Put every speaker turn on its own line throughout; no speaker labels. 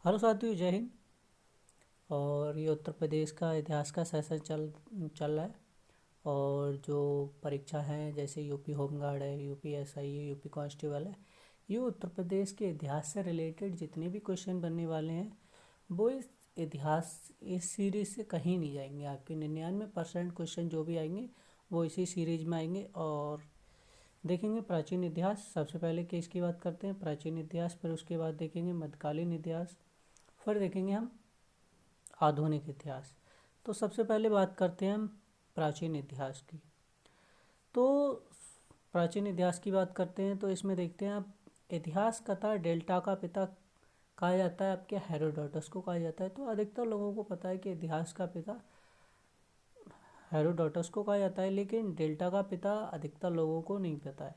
Hello साथियों, जय हिंद। और ये उत्तर प्रदेश का इतिहास का सेशन चल रहा है। और जो परीक्षा हैं जैसे यूपी होमगार्ड है, यूपी एसआई है, यूपी कांस्टेबल है, ये उत्तर प्रदेश के इतिहास से रिलेटेड जितने भी क्वेश्चन बनने वाले हैं वो इस सीरीज से कहीं नहीं जाएंगे। आपके 99% क्वेश्चन जो भी आएंगे वो इसी सीरीज में आएंगे। और देखेंगे प्राचीन इतिहास, सबसे पहले किसकी बात करते हैं, प्राचीन इतिहास। फिर उसके बाद देखेंगे मध्यकालीन इतिहास। फिर देखेंगे हम आधुनिक इतिहास। तो सबसे पहले बात करते हैं हम प्राचीन इतिहास की। तो प्राचीन इतिहास की बात करते हैं तो इसमें देखते हैं आप, इतिहास कथा डेल्टा का पिता कहा जाता है, आपके हेरोडोटस को कहा जाता है। तो अधिकतर लोगों को पता है कि इतिहास का पिता हेरोडोटस को कहा जाता है, लेकिन डेल्टा का पिता अधिकतर लोगों को नहीं पता है।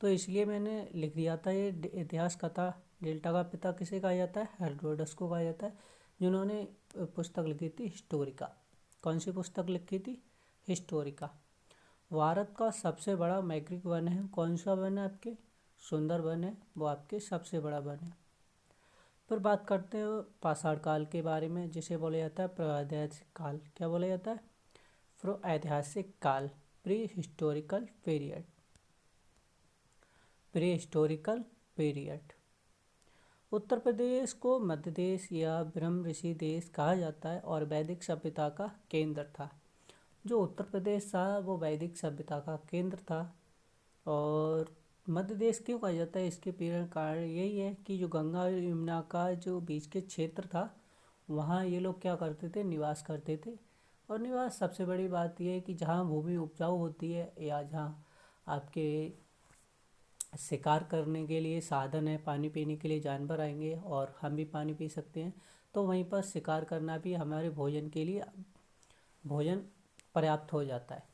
तो इसलिए मैंने लिख दिया था ये इतिहास कथा डेल्टा का पिता किसे कहा जाता है, हेरोडोटस को कहा जाता है, जिन्होंने पुस्तक लिखी थी हिस्टोरिका। कौन सी पुस्तक लिखी थी, हिस्टोरिका। भारत का सबसे बड़ा मैग्रिक वन है, कौन सा वन है आपके, सुंदर वन है, वो आपके सबसे बड़ा वन है। फिर बात करते हैं पाषाण काल के बारे में, जिसे बोला जाता है प्रागैतिहासिक काल। क्या बोला जाता है, प्रागैतिहासिक काल, pre historical period. Pre historical period. Uttar Pradesh को मध्य देश या ब्रह्म ऋषि देश कहा जाता है और वैदिक सभ्यता का केंद्र था। जो उत्तर प्रदेश था वो वैदिक सभ्यता का केंद्र था। और मध्य देश क्यों कहा जाता है, इसके पीछे कारण यही है कि जो गंगा और यमुना का जो बीच के क्षेत्र था, वहाँ ये लोग क्या करते थे, निवास करते थे। और निवास, सबसे बड़ी बात यह है कि जहाँ भूमि उपजाऊ होती है या जहाँ आपके शिकार करने के लिए साधन है, पानी पीने के लिए जानवर आएंगे और हम भी पानी पी सकते हैं, तो वहीं पर शिकार करना भी हमारे भोजन के लिए भोजन पर्याप्त हो जाता है।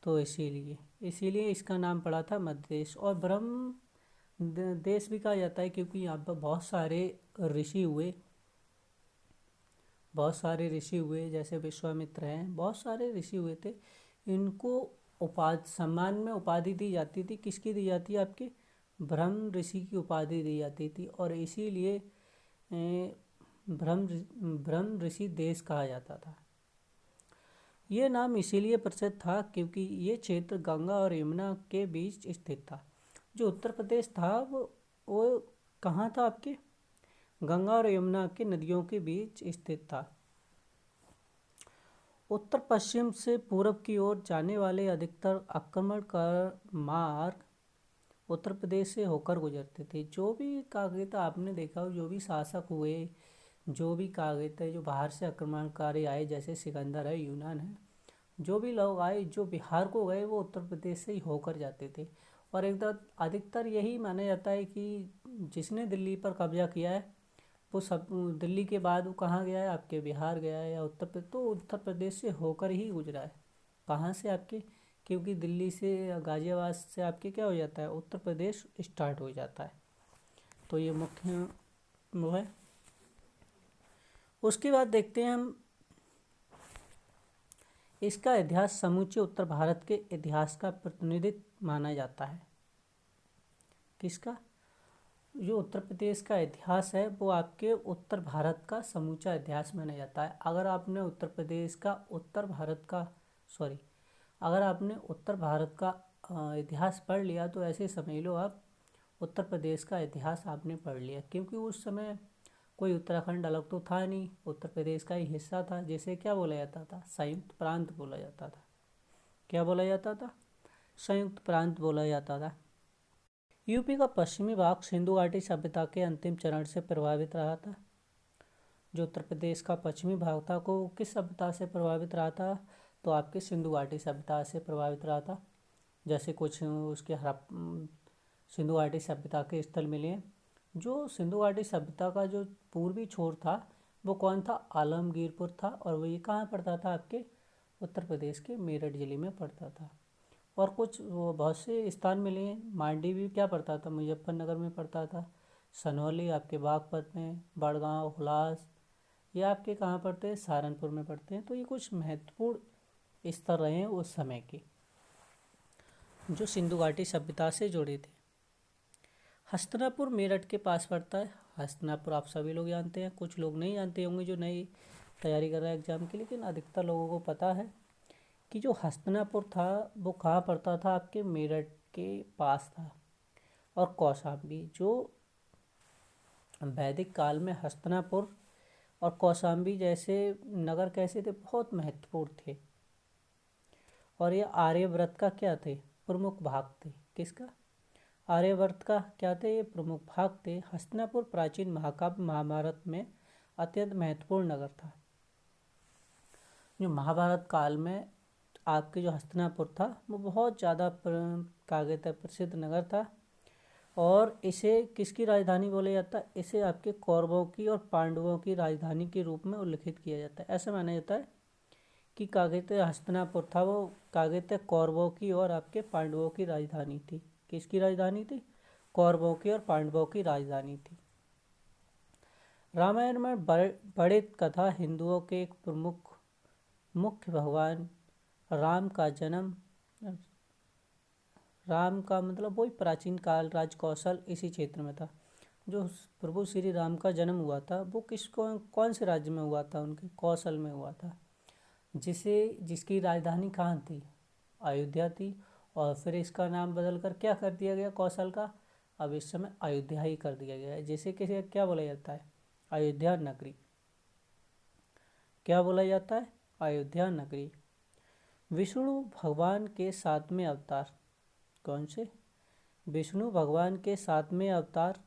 तो इसीलिए इसका नाम पड़ा था मध्य देश। और ब्रह्म देश भी कहा जाता है क्योंकि यहाँ पर बहुत सारे ऋषि हुए, जैसे विश्वामित्र हैं, बहुत सारे ऋषि हुए थे। इनको उपाधि, सम्मान में उपाधि दी जाती थी, किसकी दी जाती है, आपके ब्रह्म ऋषि की उपाधि दी जाती थी। और इसीलिए ब्रह्म ऋषि देश कहा जाता था। ये नाम इसीलिए प्रसिद्ध था क्योंकि ये क्षेत्र गंगा और यमुना के बीच स्थित था। जो उत्तर प्रदेश था वो कहाँ था, आपके गंगा और यमुना की नदियों के बीच स्थित था। उत्तर पश्चिम से पूर्व की ओर जाने वाले अधिकतर आक्रमण का मार्ग उत्तर प्रदेश से होकर गुजरते थे। जो भी कागज आपने देखा हो, जो भी शासक हुए, जो भी कागज थे, जो बाहर से आक्रमणकारी आए, जैसे सिकंदर है, यूनान है, जो भी लोग आए, जो बिहार को गए, वो उत्तर प्रदेश से ही होकर जाते थे। और एकदम अधिकतर यही माना जाता है कि जिसने दिल्ली पर कब्जा किया है वो सब दिल्ली के बाद वो कहाँ गया है, आपके बिहार गया है या उत्तर प्रदेश, तो उत्तर प्रदेश से होकर ही गुजरा है। कहाँ से, आपके, क्योंकि दिल्ली से या गाजियाबाद से आपके क्या हो जाता है, उत्तर प्रदेश स्टार्ट हो जाता है। तो ये मुख्य वो है। उसके बाद देखते हैं हम, इसका इतिहास समूचे उत्तर भारत के इतिहास का प्रतिनिधित्व माना जाता है। किसका, जो उत्तर प्रदेश का इतिहास है वो आपके उत्तर भारत का समूचा इतिहास माना जाता है। अगर आपने उत्तर भारत का इतिहास पढ़ लिया तो ऐसे समझ लो आप उत्तर प्रदेश का इतिहास आपने पढ़ लिया, क्योंकि उस समय कोई उत्तराखंड अलग तो था नहीं, उत्तर प्रदेश का ही हिस्सा था, जिसे क्या बोला जाता था, संयुक्त प्रांत बोला जाता था। क्या बोला जाता था, संयुक्त प्रांत बोला जाता था। यूपी का पश्चिमी भाग सिंधु घाटी सभ्यता के अंतिम चरण से प्रभावित रहा था। जो उत्तर प्रदेश का पश्चिमी भाग था को किस सभ्यता से प्रभावित रहा था, तो आपके सिंधु घाटी सभ्यता से प्रभावित रहा था। जैसे कुछ उसके सिंधु घाटी सभ्यता के स्थल मिले हैं। जो सिंधु घाटी सभ्यता का जो पूर्वी छोर था वो कौन था, आलमगीरपुर था। और वो ये कहाँ पड़ता था, आपके उत्तर प्रदेश के मेरठ जिले में पड़ता था। और कुछ वो बहुत से स्थान मिले हैं, मांडी भी क्या पड़ता था, मुजफ्फरनगर में पड़ता था। सनौली आपके बागपत में, बड़गांव, हुलास, ये आपके कहाँ पड़ते हैं, सहारनपुर में पड़ते हैं। तो ये कुछ महत्वपूर्ण स्तर रहे हैं उस समय के, जो सिंधु घाटी सभ्यता से जुड़े थे। हस्तिनापुर मेरठ के पास पड़ता है। हस्तिनापुर आप सभी लोग जानते हैं, कुछ लोग नहीं जानते होंगे जो नई तैयारी कर रहे हैं एग्जाम की, लेकिन अधिकतर लोगों को पता है कि जो हस्तिनापुर था वो कहाँ पड़ता था, आपके मेरठ के पास था। और कौशाम्बी, जो वैदिक काल में हस्तिनापुर और कौशाम्बी जैसे नगर कैसे थे, बहुत महत्वपूर्ण थे। और ये आर्यव्रत का क्या थे, प्रमुख भाग थे। किसका, आर्यवर्त का क्या थे, ये प्रमुख भाग थे। हस्तिनापुर प्राचीन महाकाव्य महाभारत में अत्यंत महत्वपूर्ण नगर था। जो महाभारत काल में आपके जो हस्तिनापुर था वो बहुत ज़्यादा कागज प्रसिद्ध नगर था। और इसे किसकी राजधानी बोला जाता है, इसे आपके कौरवों की और पांडवों की राजधानी के रूप में उल्लेखित किया जाता है। ऐसा माना जाता है कि कागज हस्तिनापुर था वो कागज कौरवों की और आपके पांडवों की राजधानी थी। किसकी राजधानी थी, कौरवों की और पांडवों की राजधानी थी। रामायण में बड़े कथा हिंदुओं के एक प्रमुख मुख्य भगवान राम का जन्म, राम का मतलब वही प्राचीन काल राज कौशल इसी क्षेत्र में था। जो प्रभु श्री राम का जन्म हुआ था वो कौन से राज्य में हुआ था, उनके कौशल में हुआ था, जिसकी राजधानी कहाँ थी, अयोध्या थी। और फिर इसका नाम बदल कर क्या कर दिया गया कौशल का, अब इस समय अयोध्या ही कर दिया गया है। जिसे किसे क्या बोला जाता है, अयोध्या नगरी। क्या बोला जाता है, अयोध्या नगरी। विष्णु भगवान के 7वें अवतार, कौन से, विष्णु भगवान के 7वें अवतार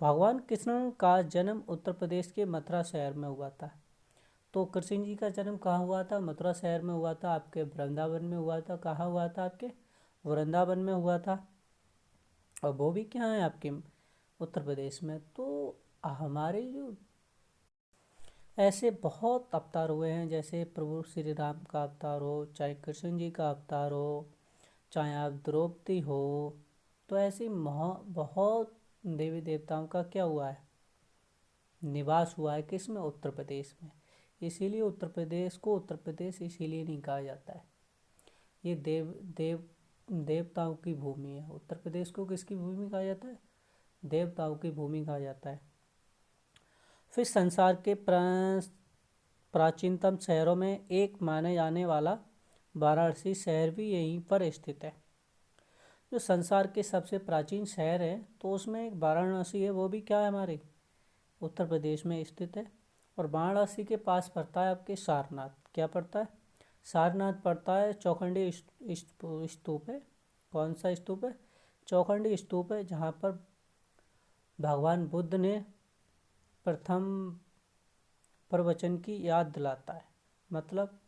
भगवान कृष्ण का जन्म उत्तर प्रदेश के मथुरा शहर में हुआ था। तो कृष्ण जी का जन्म कहाँ हुआ था, मथुरा शहर में हुआ था, आपके वृंदावन में हुआ था। कहाँ हुआ था, आपके वृंदावन में हुआ था। और वो भी क्या है, आपके उत्तर प्रदेश में। तो हमारे जो ऐसे बहुत अवतार हुए हैं, जैसे प्रभु श्री राम का अवतार हो, चाहे कृष्ण जी का अवतार हो, चाहे आप द्रौपदी हो, तो ऐसे बहुत देवी देवताओं का क्या हुआ है, निवास हुआ है। किस में, उत्तर प्रदेश में। इसीलिए उत्तर प्रदेश को उत्तर प्रदेश इसीलिए नहीं कहा जाता है, ये देवताओं की भूमि है। उत्तर प्रदेश को किसकी भूमि कहा जाता है, देवताओं की भूमि कहा जाता है। फिर संसार के प्राचीनतम शहरों में एक माने जाने वाला वाराणसी शहर भी यहीं पर स्थित है। जो संसार के सबसे प्राचीन शहर है तो उसमें एक वाराणसी है, वो भी क्या है, हमारे उत्तर प्रदेश में स्थित है। और वाराणसी के पास पड़ता है आपके सारनाथ। क्या पड़ता है, सारनाथ पड़ता है। चौखंडी स्तूप है। कौन सा स्तूप है, चौखंडी स्तूप है, जहाँ पर भगवान बुद्ध ने प्रथम प्रवचन की याद दिलाता है। मतलब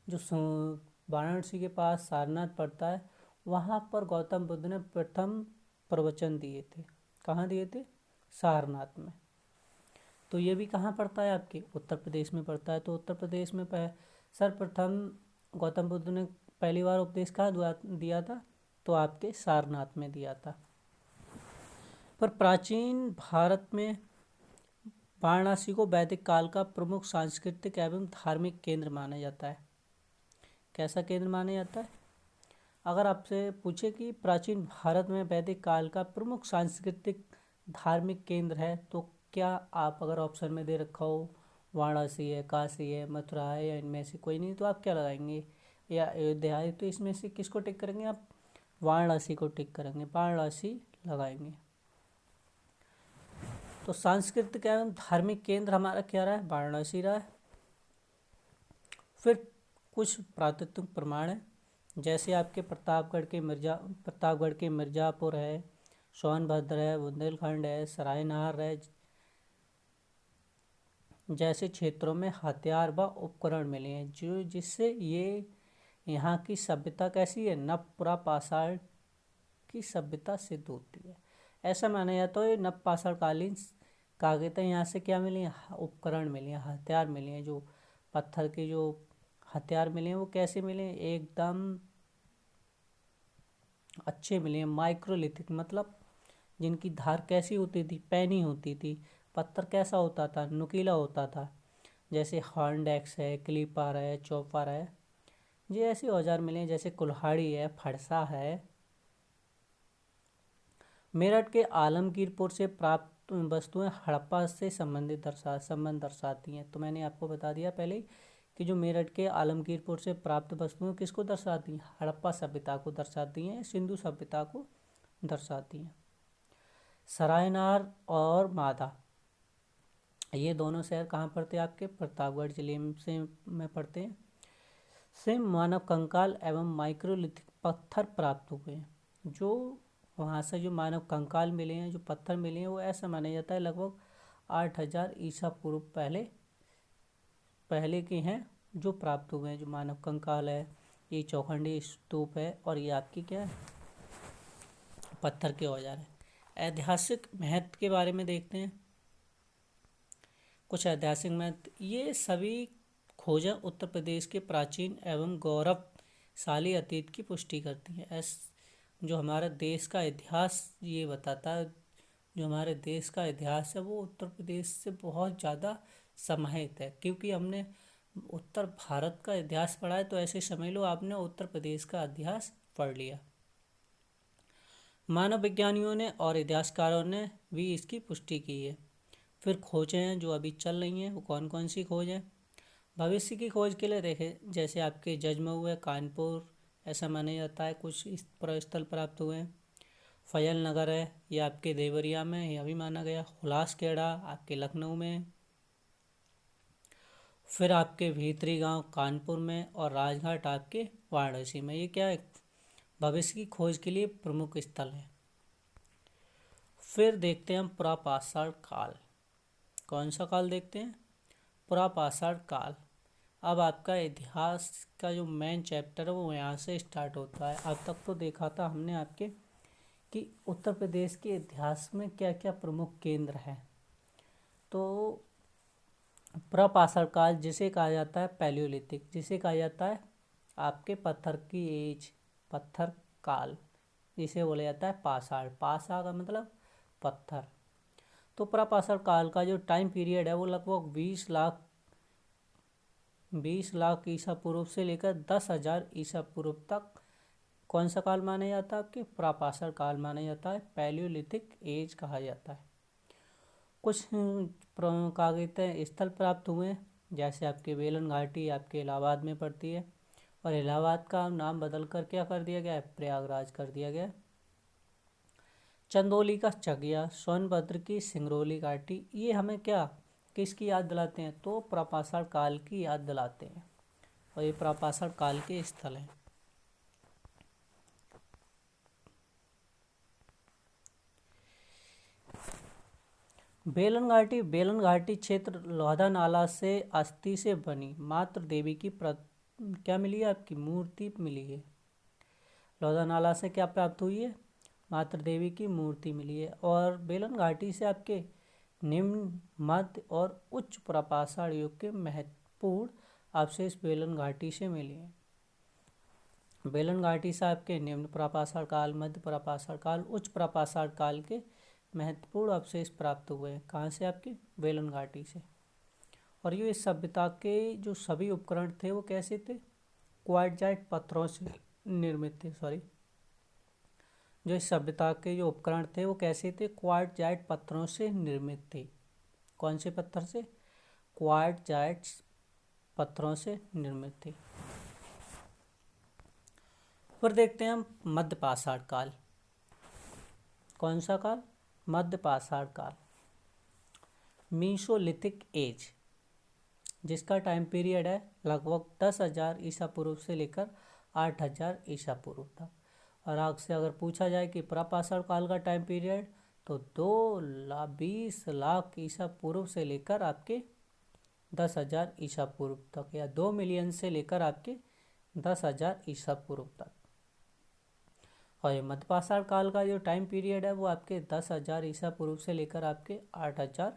जो वाराणसी के पास सारनाथ पड़ता है, वहाँ पर गौतम बुद्ध ने प्रथम प्रवचन दिए थे। कहाँ दिए थे, सारनाथ में। तो ये भी कहाँ पड़ता है, आपके उत्तर प्रदेश में पड़ता है। तो उत्तर प्रदेश में सर्वप्रथम गौतम बुद्ध ने पहली बार उपदेश कहाँ दिया था, तो आपके सारनाथ में दिया था। पर प्राचीन भारत में वाराणसी को वैदिक काल का प्रमुख सांस्कृतिक एवं धार्मिक केंद्र माना जाता है। कैसा केंद्र माना जाता है, अगर आपसे पूछे कि प्राचीन भारत में वैदिक काल का प्रमुख सांस्कृतिक धार्मिक केंद्र है, तो क्या आप अगर ऑप्शन में दे रखा हो वाराणसी है, काशी है, मथुरा है, या इनमें से कोई नहीं, तो आप क्या लगाएंगे, या अयोध्या है, तो इसमें से किसको टिक करेंगे आप, वाराणसी को टिक करेंगे, वाराणसी लगाएंगे। तो सांस्कृतिक एवं धार्मिक केंद्र हमारा क्या रहा है, वाराणसी रहा है। फिर कुछ प्राकृतिक प्रमाण है, जैसे आपके प्रतापगढ़ के मिर्ज़ापुर है, सोनभद्र है, बुंदेलखंड है, सरायनार है, जैसे क्षेत्रों में हथियार व उपकरण मिले हैं, जो जिससे ये यहाँ की सभ्यता कैसी है, नवपुरा पाषाण की सभ्यता सिद्ध होती है। ऐसा माना जाता है नवपाषाण कालीन कागज़ें यहाँ से क्या मिली हैं, उपकरण मिले हैं, हथियार मिले हैं। जो पत्थर के जो हथियार मिले हैं वो कैसे मिले हैं, एकदम अच्छे मिले हैं, माइक्रोलिथिक, मतलब जिनकी धार कैसी होती थी, पैनी होती थी। पत्थर कैसा होता था, नुकीला होता था। जैसे हॉर्नडेक्स है, क्लीपर है, चॉपर है, ये ऐसे औजार मिले हैं। जैसे कुल्हाड़ी है, फरसा है, मेरठ के आलमगीरपुर से प्राप्त वस्तुएं हड़प्पा से संबंध दर्शाती हैं। तो मैंने आपको बता दिया पहले ही कि जो मेरठ के आलमगीरपुर से प्राप्त वस्तुएं किसको दर्शाती हैं, हड़प्पा सभ्यता को दर्शाती हैं, सिंधु सभ्यता को दर्शाती हैं। सरायनार और मादा, ये दोनों शहर कहाँ पड़ते हैं, आपके प्रतापगढ़ जिले में पड़ते हैं। से मानव कंकाल एवं माइक्रोलिथिक पत्थर प्राप्त हुए हैं। जो वहाँ से जो मानव कंकाल मिले हैं, जो पत्थर मिले हैं, वो ऐसा माना जाता है लगभग 8000 ईसा पूर्व पहले के हैं जो प्राप्त हुए हैं। जो मानव कंकाल है, ये चौखंडी स्तूप है, और ये आपकी क्या है, पत्थर के औजार है। ऐतिहासिक महत्व के बारे में देखते हैं। कुछ ऐतिहासिक महत्व, ये सभी खोजें उत्तर प्रदेश के प्राचीन एवं गौरवशाली अतीत की पुष्टि करती हैं। जो हमारा देश का इतिहास ये बताता है, जो हमारे देश का इतिहास है वो उत्तर प्रदेश से बहुत ज़्यादा समाहित है, क्योंकि हमने उत्तर भारत का इतिहास पढ़ा है, तो ऐसे समझ लो आपने उत्तर प्रदेश का इतिहास पढ़ लिया। मानव विज्ञानियों ने और इतिहासकारों ने भी इसकी पुष्टि की है। फिर खोजें हैं जो अभी चल रही हैं, वो कौन कौन सी खोज हैं। भविष्य की खोज के लिए देखें, जैसे आपके जजमऊ है कानपुर, ऐसा माना जाता है, कुछ इस प्रस्थल प्राप्त हुए हैं। फजल नगर है, ये आपके देवरिया में, यह भी माना गया। हुलास खेड़ा आपके लखनऊ में। फिर आपके भीतरी गांव कानपुर में, और राजघाट आपके वाराणसी में। ये क्या है, भविष्य की खोज के लिए प्रमुख स्थल है। फिर देखते हैं हम पुरापाषाण काल। कौन सा काल देखते हैं, पुरापाषाण काल। अब आपका इतिहास का जो मेन चैप्टर है वो यहाँ से स्टार्ट होता है। अब तक तो देखा था हमने आपके कि उत्तर प्रदेश के इतिहास में क्या क्या प्रमुख केंद्र हैं। तो प्रपाषाण काल जिसे कहा जाता है पैलियोलिथिक, जिसे कहा जाता है आपके पत्थर की एज, पत्थर काल, जिसे बोला जाता है पाषाण। पाषाण का मतलब पत्थर। तो प्रपाषाण काल का जो टाइम पीरियड है वो लगभग 20 लाख ईसा पूर्व से लेकर 10,000 ईसा पूर्व तक कौन सा काल माना जाता है, आपके प्रपाषाण काल माना जाता है, पैलियोलिथिक एज कहा जाता है। कुछ कागज स्थल प्राप्त हुए हैं, जैसे आपके बेलन घाटी आपके इलाहाबाद में पड़ती है, और इलाहाबाद का नाम बदल कर क्या कर दिया गया है, प्रयागराज कर दिया गया। चंदौली का चकिया, सोनभद्र की सिंगरौली घाटी, ये हमें क्या किसकी याद दिलाते हैं, तो प्रपाषाण काल की याद दिलाते हैं, और ये प्रपाषाण काल के स्थल हैं। बेलन घाटी क्षेत्र लोहदा नाला से अस्थि से बनी मात्र देवी की क्या मिली है, आपकी मूर्ति मिली है। लोहदा नाला से क्या प्राप्त हुई है, मात्र देवी की मूर्ति मिली है। और बेलन घाटी से आपके निम्न, मध्य और उच्च प्रपाषाण युग के महत्वपूर्ण अवशेष बेलन घाटी से मिले हैं। बेलन घाटी से आपके निम्न प्रपाषाण काल, मध्य प्रपाषाण काल, उच्च प्रपाषाण काल के महत्वपूर्ण अवशेष प्राप्त हुए हैं। कहाँ से, आपके बेलन घाटी से। और ये इस सभ्यता के जो सभी उपकरण थे वो कैसे थे, क्वार्टजाइट पत्थरों से निर्मित थे। जो इस सभ्यता के जो उपकरण थे वो कैसे थे, क्वार्टजाइट पत्थरों से निर्मित थे। कौन से पत्थर से, क्वार्टजाइट पत्थरों से निर्मित थे। फिर देखते हैं हम मध्यपाषाण काल। कौन सा काल, मध्यपाषाण काल, मीसोलिथिक एज, जिसका टाइम पीरियड है लगभग 10,000 ईसा पूर्व से लेकर 8,000 ईसा पूर्व तक। और आपसे अगर पूछा जाए कि प्रपाषाण काल का टाइम पीरियड, तो 20 लाख ईसा पूर्व से लेकर आपके 10,000 ईसा पूर्व तक, या 2 मिलियन से लेकर आपके 10,000 ईसा पूर्व तक। और ये मध्यपाषाण काल का जो टाइम पीरियड है वो आपके 10,000 ईसा पूर्व से लेकर आपके 8,000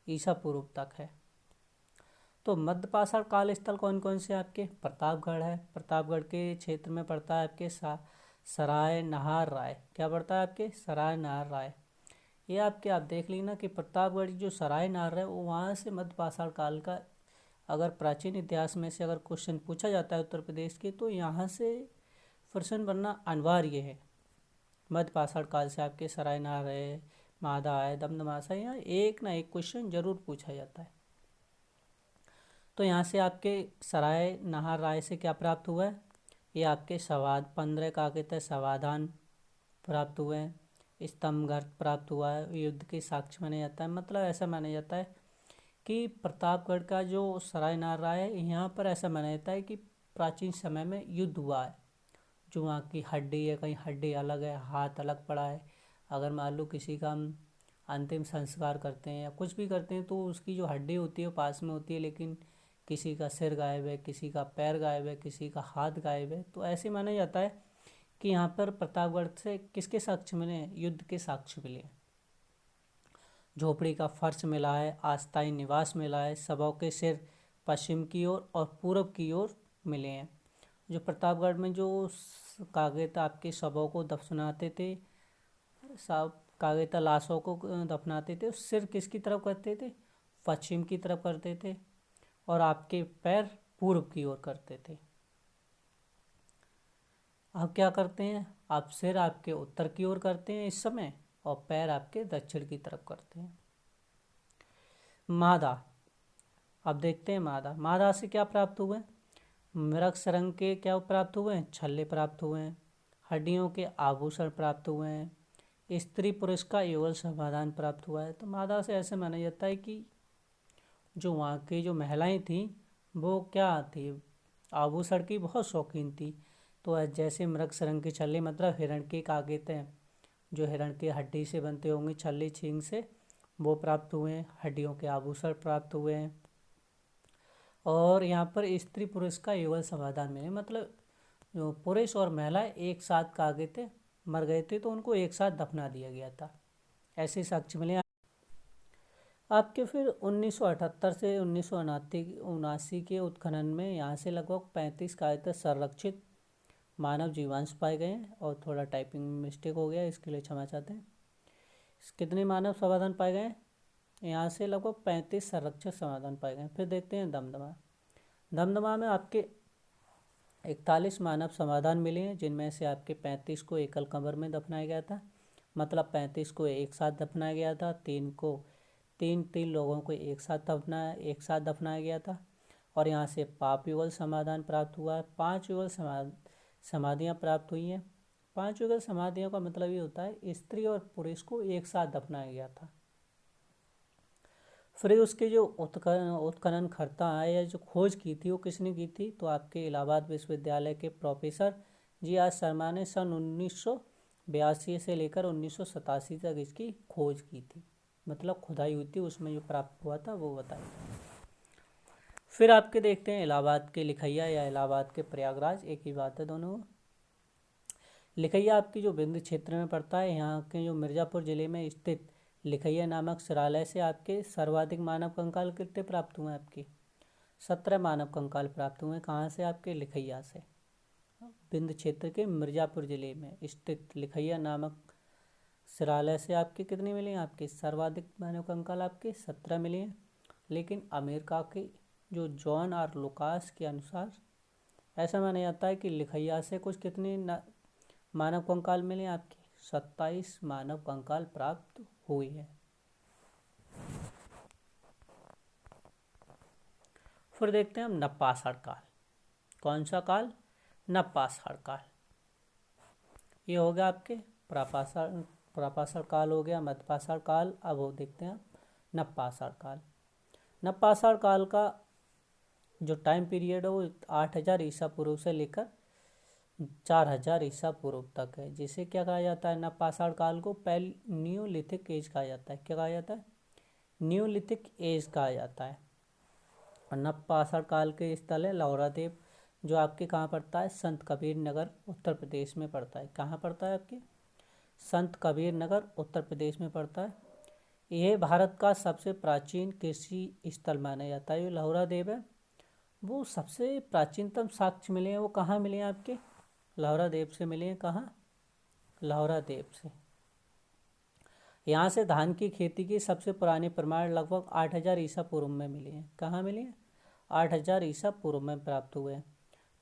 ईसा पूर्व तक है। तो मध्यपाषाण काल स्थल कौन कौन से आपके, प्रतापगढ़ है, प्रतापगढ़ के क्षेत्र में पड़ता है आपके सराय नहार राय। क्या पड़ता है आपके, सराय नहार राय। ये आपके आप देख लेना कि प्रतापगढ़ जो सराय नहार राय वो वहाँ से मध्यपाषाण काल का, अगर प्राचीन इतिहास में से अगर क्वेश्चन पूछा जाता है उत्तर प्रदेश के, तो यहाँ से प्रश्न बनना अनिवार्य है। मध्य पाषाण काल से आपके सराय नार है, मादा है, दमदमा से, यहाँ एक ना एक क्वेश्चन जरूर पूछा जाता है। तो यहाँ से आपके सराय नहार राय से क्या प्राप्त हुआ है, ये आपके सवाद 15 का कहते समाधान प्राप्त हुए हैं। स्तंभ गर्त प्राप्त हुआ है, युद्ध के साक्ष्य माना जाता है। मतलब ऐसा माना जाता है कि प्रतापगढ़ का जो सराय नार राय है, यहाँ पर ऐसा माना जाता है कि प्राचीन समय में युद्ध हुआ है। जो वहाँ की हड्डी है, कहीं हड्डी अलग है, हाथ अलग पड़ा है, अगर मान लो किसी का हम अंतिम संस्कार करते हैं या कुछ भी करते हैं तो उसकी जो हड्डी होती है वो पास में होती है, लेकिन किसी का सिर गायब है, किसी का पैर गायब है, किसी का हाथ गायब है। तो ऐसे माना जाता है कि यहाँ पर प्रतापगढ़ से किसके साक्ष्य मिले, युद्ध के साक्ष्य मिले। झोपड़ी का फर्श मिला है, अस्थायी निवास मिला है, सबों के सिर पश्चिम की ओर और पूर्व की ओर मिले हैं। जो प्रतापगढ़ में जो कागेता आपके शवों को दफनाते थे, सब कागेता लाशों को दफनाते थे, सिर किसकी तरफ करते थे, पश्चिम की तरफ करते थे, और आपके पैर पूर्व की ओर करते थे। अब क्या करते हैं, आप सिर आपके उत्तर की ओर करते हैं इस समय, और पैर आपके दक्षिण की तरफ करते हैं। मादा, अब देखते हैं मादा। मादा से क्या प्राप्त हुए, मृग सरंग के क्या प्राप्त हुए हैं, छल्ले प्राप्त हुए हैं, हड्डियों के आभूषण प्राप्त हुए हैं, स्त्री पुरुष का युगल समाधान प्राप्त हुआ है। तो मादा से ऐसे माना जाता है कि जो वहाँ की जो महिलाएं थी वो क्या थी, आभूषण की बहुत शौकीन थी। तो जैसे मृग सरंग के छल्ले मतलब हिरण के कागेत हैं, जो हिरण के हड्डी से बनते होंगे छल्ले छींग से, वो प्राप्त हुए हैं, हड्डियों के आभूषण प्राप्त हुए हैं। और यहाँ पर स्त्री पुरुष का युगल समाधान में मतलब जो पुरुष और महिला एक साथ कागे थे, मर गए थे तो उनको एक साथ दफना दिया गया था, ऐसे साक्ष्य मिले आपके। फिर 1978 से 1979 के उत्खनन में यहाँ से लगभग 35 कायदे संरक्षित मानव जीवांश पाए गए हैं। और थोड़ा टाइपिंग में मिस्टेक हो गया, इसके लिए क्षमा चाहते हैं। कितने मानव समाधान पाए गए, यहाँ से लगभग 35 संरक्षित समाधान पाए गए। फिर देखते हैं दमदमा। दमदमा में आपके 41 मानव समाधान मिले हैं, जिनमें से आपके 35 को एकल कब्र में दफनाया गया था, मतलब 35 को एक साथ दफनाया गया था, तीन लोगों को एक साथ दफनाया गया था। और यहाँ से पाप युगल समाधान प्राप्त हुआ है। 5 युगल समाधियाँ प्राप्त हुई हैं। 5 युगल समाधियों का मतलब ये होता है स्त्री और पुरुष को एक साथ दफनाया गया था। फिर उसके जो उत्खनन करता है या जो खोज की थी वो किसने की थी, तो आपके इलाहाबाद विश्वविद्यालय के प्रोफेसर जी.आर. शर्मा ने सन 1982 से लेकर 1987 तक इसकी खोज की थी, मतलब खुदाई हुई थी, उसमें जो प्राप्त हुआ था वो बताया। फिर आपके देखते हैं इलाहाबाद के लिखैया या इलाहाबाद के प्रयागराज, एक ही बात है दोनों। लिखैया आपकी जो विंध्य क्षेत्र में पड़ता है, यहाँ के जो मिर्ज़ापुर ज़िले में स्थित लिखैया नामक संग्रहालय से आपके सर्वाधिक मानव कंकाल कितने प्राप्त हुए हैं, आपके 17 मानव कंकाल प्राप्त हुए हैं। कहाँ से, आपके लिखैया से। विंध्य क्षेत्र के मिर्ज़ापुर ज़िले में स्थित लिखैया नामक संग्रहालय से आपके कितने मिले हैं, आपके सर्वाधिक मानव कंकाल आपके 17 मिले हैं। लेकिन अमेरिका के जो जॉन आर लुकास के अनुसार ऐसा माना जाता है कि लिखैया से कुछ कितने मानव कंकाल मिले आपके 27 मानव कंकाल प्राप्त हुए हैं। फिर देखते हैं हम नवपाषाण काल। कौन सा काल, नवपाषाण काल। ये हो गया आपके प्रापाषाण काल हो गया, मध्यपाषाण काल। अब वो देखते हैं नवपाषाण काल। नवपाषाण काल का जो टाइम पीरियड है वो 8000 ईसा पूर्व से लेकर 4000 ईसा पूर्व तक है, जिसे क्या कहा जाता है, नवपाषाण काल को न्यूलिथिक एज कहा जाता है। क्या कहा जाता है, न्यूलिथिक एज कहा जाता है। और नवपाषाण काल के स्थल है लौरा देव, जो आपके कहाँ पड़ता है, संत कबीर नगर उत्तर प्रदेश में पड़ता है। कहाँ पड़ता है आपके, संत कबीर नगर उत्तर प्रदेश में पड़ता है। यह भारत का सबसे प्राचीन कृषि स्थल माना जाता है। जो लौरा देव है वो सबसे प्राचीनतम साक्ष्य मिले हैं, वो कहाँ मिले हैं, आपके लौरा देव से मिले हैं। कहाँ, लौरा देव से। यहाँ से धान की खेती की सबसे पुराने प्रमाण लगभग 8000 ईसा पूर्व में मिले हैं। कहाँ मिले हैं, 8000 ईसा पूर्व में प्राप्त हुए हैं।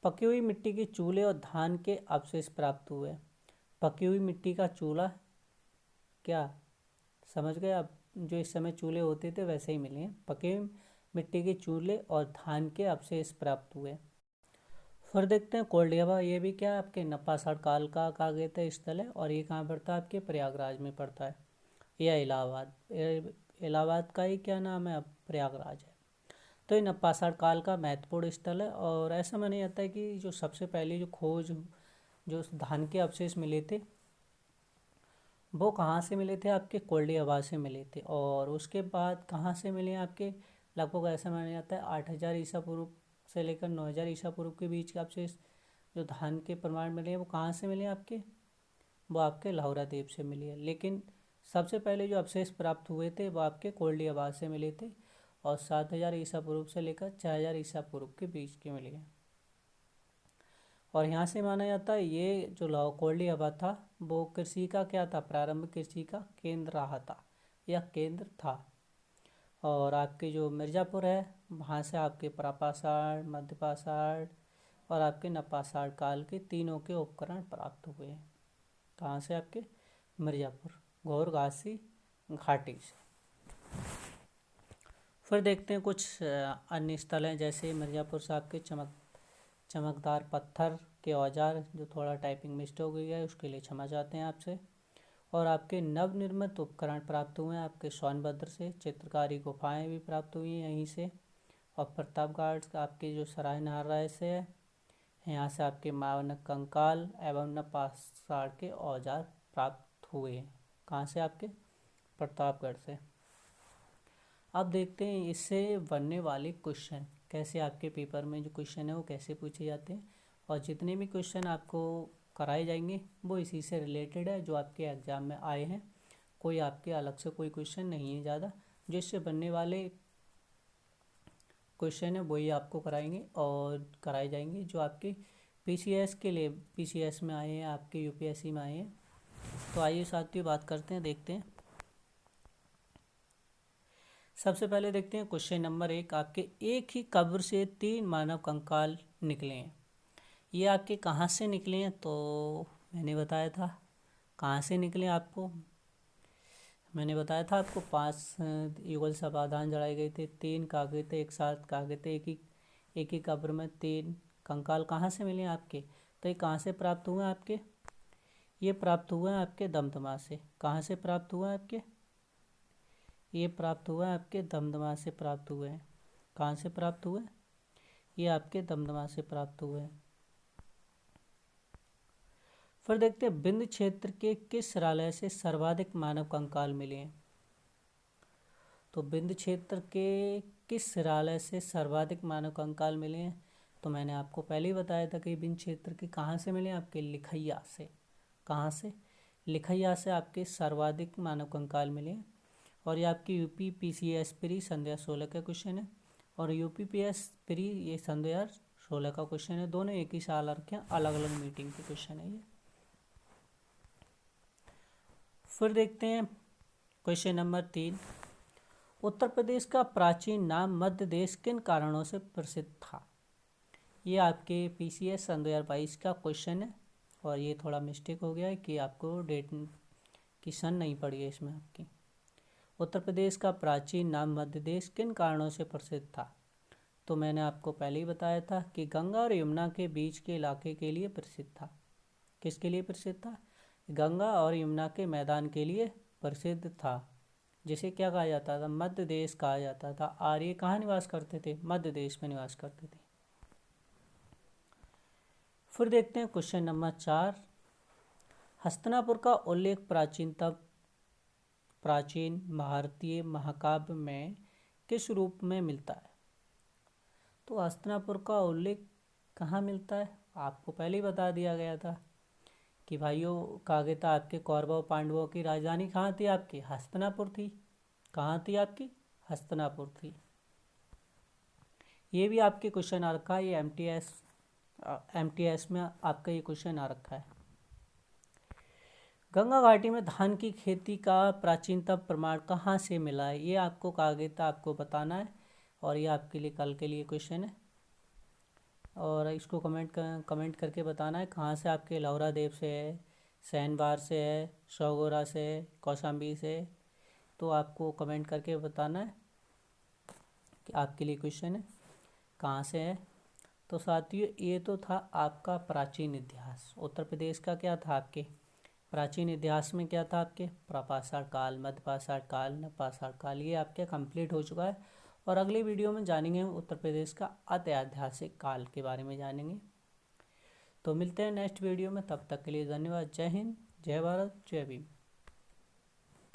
पकी हुई मिट्टी के चूल्हे और धान के अवशेष प्राप्त हुए। पकी हुई मिट्टी का चूल्हा, क्या समझ गए आप? जो इस समय चूल्हे होते थे वैसे ही मिले हैं, पके हुए मिट्टी के चूल्हे और धान के अवशेष प्राप्त हुए। फिर देखते हैं कोल्डियाबा, ये भी क्या है आपके नपाषाढ़ काल का काव्यतः स्थल है, और ये कहाँ पड़ता है? आपके प्रयागराज में पड़ता है, या इलाहाबाद। इलाहाबाद का ही क्या नाम है? अब प्रयागराज है। तो ये नपाषाढ़ काल का महत्वपूर्ण स्थल है, और ऐसा माना जाता है कि जो सबसे पहले जो खोज, जो धान के अवशेष मिले थे वो कहाँ से मिले थे? आपके कोल्डियाबा से मिले थे। और उसके बाद कहाँ से मिले आपके? लगभग ऐसा माना जाता है 8000 ईसा पूर्व से लेकर 9000 ईसा पूर्व के बीच के अवशेष जो धान के प्रमाण मिले हैं वो कहाँ से मिले आपके? वो आपके लाहौरा द्वीप से मिली है। लेकिन सबसे पहले जो अवशेष प्राप्त हुए थे वो आपके कोल्डियाबाद से मिले थे, और 7000 ईसा पूर्व से लेकर 4000 ईसा पूर्व के बीच के मिले हैं। और यहाँ से माना जाता है ये जो लाहौर कोल्डियाबाद था वो कृषि का क्या था? प्रारंभ कृषि का केंद्र रहा था, या केंद्र था। और आपके जो मिर्ज़ापुर है वहाँ से आपके प्रापाषाढ़, मध्यपाषाढ़ और आपके नपाषाढ़ काल के तीनों के उपकरण प्राप्त हुए हैं। कहाँ से? आपके मिर्ज़ापुर घोर घासी घाटी से। फिर देखते हैं कुछ अन्य स्थल हैं, जैसे मिर्ज़ापुर से आपके चमकदार पत्थर के औजार, जो थोड़ा टाइपिंग मिस्टेक हो गई है उसके लिए क्षमा चाहते हैं आपसे। और आपके नवनिर्मित उपकरण प्राप्त हुए हैं आपके सोनभद्र से, चित्रकारी गुफाएं भी प्राप्त हुई हैं यहीं से। और प्रतापगढ़ आपके जो सराय नारायण से है, यहाँ से आपके मानव कंकाल एवं नपाषाढ़ के औजार प्राप्त हुए हैं। कहाँ से? आपके प्रतापगढ़ से। अब देखते हैं इससे बनने वाले क्वेश्चन कैसे आपके पेपर में जो क्वेश्चन है वो कैसे पूछे जाते हैं, और जितने भी क्वेश्चन आपको कराए जाएंगे वो इसी से रिलेटेड है जो आपके एग्ज़ाम में आए हैं। कोई आपके अलग से कोई क्वेश्चन नहीं है ज़्यादा, जिससे बनने वाले क्वेश्चन है वही आपको कराएंगे और कराए जाएंगे जो आपके पीसीएस के लिए, पीसीएस में आए हैं, आपके यूपीएससी में आए हैं। तो आइए साथियों बात करते हैं, देखते हैं। सबसे पहले देखते हैं क्वेश्चन नंबर 1, आपके एक ही कब्र से 3 मानव कंकाल निकले हैं। ये आपके कहाँ से निकले हैं? तो मैंने बताया था कहाँ से निकले आपको। मैंने बताया था आपको 5 युगल समाधान जड़ाए गए थे, 3 कागे थे, एक साथ कागे थे, एक ही कब्र में 3 कंकाल कहाँ से मिले आपके? तो ये कहाँ से प्राप्त हुए आपके? ये प्राप्त हुए हैं आपके दमदमा से। कहाँ से प्राप्त हुआ है आपके? ये प्राप्त हुआ है आपके दमदमा से प्राप्त हुए हैं। कहाँ से प्राप्त हुए? ये आपके दमदमा से प्राप्त हुए हैं। फिर देखते हैं विंध्य क्षेत्र के किस शिलालेख से सर्वाधिक मानव कंकाल मिले हैं? तो विंध्य क्षेत्र के किस शिलालेख से सर्वाधिक मानव कंकाल मिले हैं? तो मैंने आपको पहले ही बताया था कि विंध्य क्षेत्र के कहाँ से मिले? आपके लिखैया से। कहाँ से? लिखैया से आपके सर्वाधिक मानव कंकाल मिले हैं। और ये आपकी यूपी पीसीएस प्री सन 2016 का क्वेश्चन है, और यूपी पीएस प्री ये सन 2016 का क्वेश्चन है। दोनों एक ही साल रखे हैं, अलग अलग मीटिंग के क्वेश्चन है ये। फिर देखते हैं क्वेश्चन नंबर 3, उत्तर प्रदेश का प्राचीन नाम मध्य देश किन कारणों से प्रसिद्ध था? ये आपके पीसीएस सन 2022 का क्वेश्चन है, और ये थोड़ा मिस्टेक हो गया है कि आपको डेट की सन नहीं पड़ी है इसमें आपकी। उत्तर प्रदेश का प्राचीन नाम मध्य देश किन कारणों से प्रसिद्ध था? तो मैंने आपको पहले ही बताया था कि गंगा और यमुना के बीच के इलाके के लिए प्रसिद्ध था। किसके लिए प्रसिद्ध था? गंगा और यमुना के मैदान के लिए प्रसिद्ध था, जिसे क्या कहा जाता था? मध्य देश कहा जाता था। आर्य कहाँ निवास करते थे? मध्य देश में निवास करते थे। फिर देखते हैं क्वेश्चन नंबर 4, हस्तिनापुर का उल्लेख प्राचीन भारतीय महाकाव्य में किस रूप में मिलता है? तो हस्तिनापुर का उल्लेख कहाँ मिलता है? आपको पहले ही बता दिया गया था कि भाइयों कहा गया था आपके कौरवों पांडवों की राजधानी कहाँ थी? आपकी हस्तिनापुर थी। कहाँ थी आपकी? हस्तिनापुर थी। ये भी आपके क्वेश्चन आ रखा है, ये एमटीएस में आपका ये क्वेश्चन आ रखा है। गंगा घाटी में धान की खेती का प्राचीनतम प्रमाण कहाँ से मिला है? ये आपको कहा गया था आपको बताना है, और ये आपके लिए कल के लिए क्वेश्चन है, और इसको कमेंट करके बताना है कहाँ से आपके लाहौरा देव से है, सैनवार से है, सौगोरा से है, कौशाम्बी से है। तो आपको कमेंट करके बताना है कि आपके लिए क्वेश्चन है कहाँ से है। तो साथियों, ये तो था आपका प्राचीन इतिहास। उत्तर प्रदेश का क्या था आपके प्राचीन इतिहास में, क्या था आपके प्रपाषाण काल, मध्यपाषाण काल, नवपाषाण काल, ये आपके कंप्लीट हो चुका है। और अगली वीडियो में जानेंगे हम उत्तर प्रदेश का ऐतिहासिक काल के बारे में जानेंगे। तो मिलते हैं नेक्स्ट वीडियो में, तब तक के लिए धन्यवाद। जय हिंद, जय भारत, जय भीम।